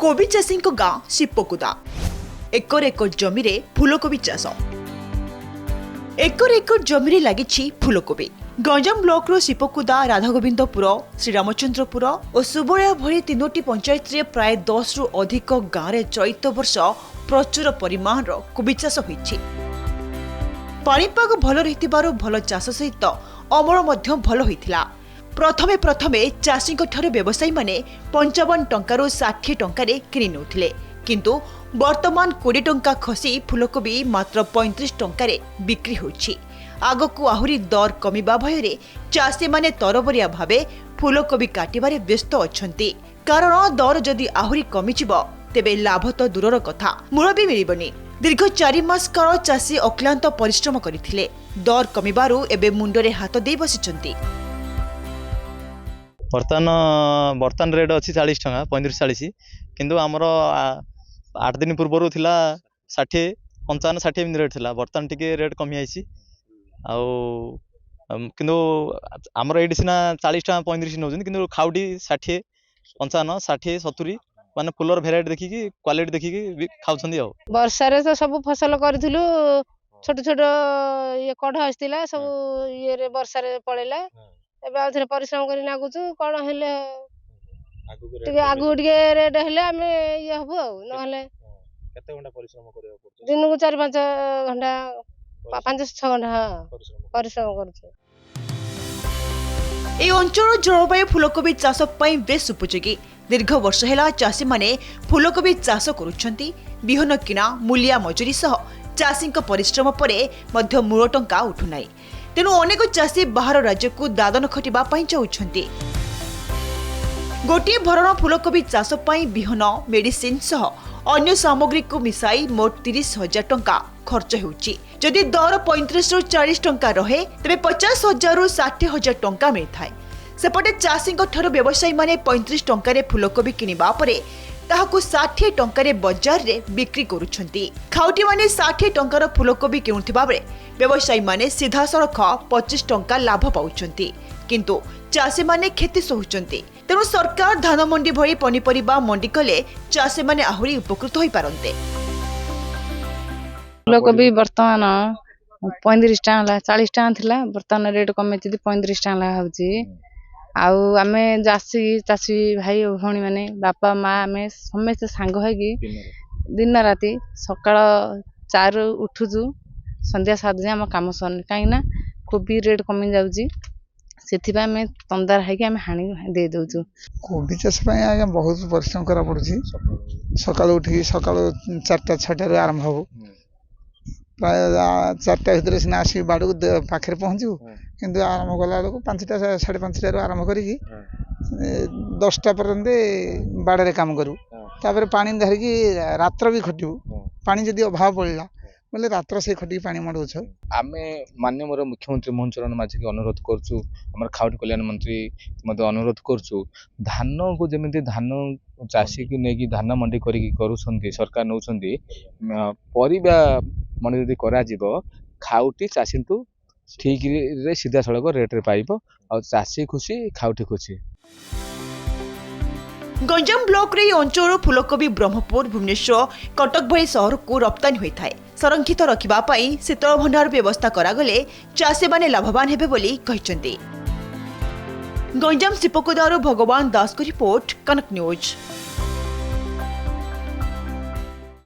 कोबी चाषी गाँ शिपकुदा एकर एकर जमी रे फूलकोबी चाष एकर एकर जमी रे लागिछि फूलकोबी। गंजाम ब्लॉक रो शिपकुदा, राधागोविंदपुर, श्रीरामचंद्रपुर और सुबलिया भली तीनोटी पंचायत रे प्राय 10 रु अधिक गाँव रे चैत वर्ष प्रचुर परिमाण रो कोबी चाष होइछि। पाणीपाग भल रहितिबारु भल चाष सहित अमल मध्य भल होइथिला। प्रथमे प्रथमे चाषी व्यवसायी माने 55 टंकारु 60 टंकारे किनि नउथिले, किंतु वर्तमान 20 टंका खसी फूलकोबी मात्र 35 टंकारे बिक्री होछि। आगकू आहुरी दर कमिबा भୟରେ चाषी माने तरबरिया भावे फूलकोबी काटिबारे व्यस्त अछंती। कारण दर जदि आहुरी कमिजिब तेबे लाभ तो दूरर कथा मूल भी मिलिबनी। दीर्घ 4 मास काल चाषी अक्लांत परिश्रम करिथिले। दर कमिबारु एबे मुंडरे हाथ देई बसिचंती। बर्तमान रेट अच्छी 40 टंका 35-40, किंतु आमर 8 दिन पूर्वर थिला 60 55 60 रेट थिला। बर्तमान टिके रेट कमी आइछि किंतु आमर एडी सिना 40 टंका 35 नौजन, किंतु खाउटी 60 55 60 70 माने फुलर भेराइटी देखिकी क्वालिटी देखिकी खाउछंदी। वर्षा रे तो सब फसल करथिलु, छोट छोट ये कढ आस्तिला सब ये रे वर्षा रे पळेला। एबे आथरे परिश्रम करी लागुछु कोन हेले टिके आगु टिके रेट हेले आमे ये हबो न हेले केते घंटा परिश्रम करियो पड़छ? दिन को 4-5 घंटा 5-6 घंटा परिश्रम करछु। ए अंचल जलवायु फूलकोबी चाष पई बेस उपयोगी। दीर्घ वर्ष हेला चाषी माने फूलकोबी चाष करूछंती। बिहन किना मूलिया मजूरी सह चाषी परिश्रम परे मध्य मूल टंका उठु नाही। तेणु अनेक चाषी बाहर राज्य को दादन खटिबा पई चाहुछंती। गोटे भरण फूलकोबी चाष पई बिहन, मेडिसिन सह अन्य सामग्री को मिसाई मोट 30,000 टंका खर्च होउची। जदि दर 35 रु 40 टंका रहे तेबे 50,000 रु 60,000 टंका मिलथाय। सेपटे चाषी व्यवसायी माने 35 टंकारे फूलकोबी किनिबा परे ताहाकु 60 टंकारे बाजार रे बिक्री करूछंती। खाउटी माने 60 टंकार फूलकोबी किनुथिबा बेले व्यवसायी माने सीधा सड़क 25 टंका लाभ पाउछंती, किंतु चाषी माने खेती सोहुचंती। तेणु सरकार धान मंडी भली पनीपरिबा मंडी कले चाषी माने आहुरी उपकृत होई पारंते। फूलकोबी वर्तमान 35 टंका 40 टंका थिला, वर्तमान रेट कमेछि 35 टंका होउची। आउ आमे चाषी भाई भौणी माने बापा माँ आमे समस्त सांग होगी दिन राति सकाळ 4 उठुजु संध्या 7 जे हम काम सरने, काई ना कोबी रेट कमी जाउची। सेथिबा में तंदार है कि आमे हाणी दे दउछु। कोबी चाष पय आगे बहुत परिश्रम करा पड़ुची। सकाळ उठी सकाळ 4टा 6टा रे आरंभ हो, प्राय 4टा भीतर सिना आसी बाडू पाखरे पहुंचू, किंतु आरंभ कला बेलू 5टा 5:30 आरंभ करी 10टा पर्यंत बाड़े काम करूँ। तापर पानी धरिकी रात्र भी खटू। पानी जदि अभाव पड़ला बोले रात्र से खटी पानी मडुछ। आमे माननीय मोर मुख्यमंत्री मोहन चरण माझी के अनुरोध करछु, हमर खाउटी कल्याण मंत्री मते अनुरोध करछु, धान को जेमिति धान चाषी को नेकी धान मंडी करी करूछंती सरकार नउछंती, परिबा मंडी जदि करा जिवो खाउटी चाषींतु ठीक रे सीधा सड़क रेट रे पाइबो और चाषी खुशी खाउटी खुशी। गंजाम ब्लॉक रे अंचल फूलकोबी ब्रह्मपुर, भुवनेश्वर, कटक भली सहर को रप्तानी होइथाय। संरक्षित रखिबा पई शीतल भंडार व्यवस्था करागले चाषी माने लाभवान हेबे बोली कहिसंती। गंजाम शिपकुदारो भगवान दास को रिपोर्ट, कनक न्यूज।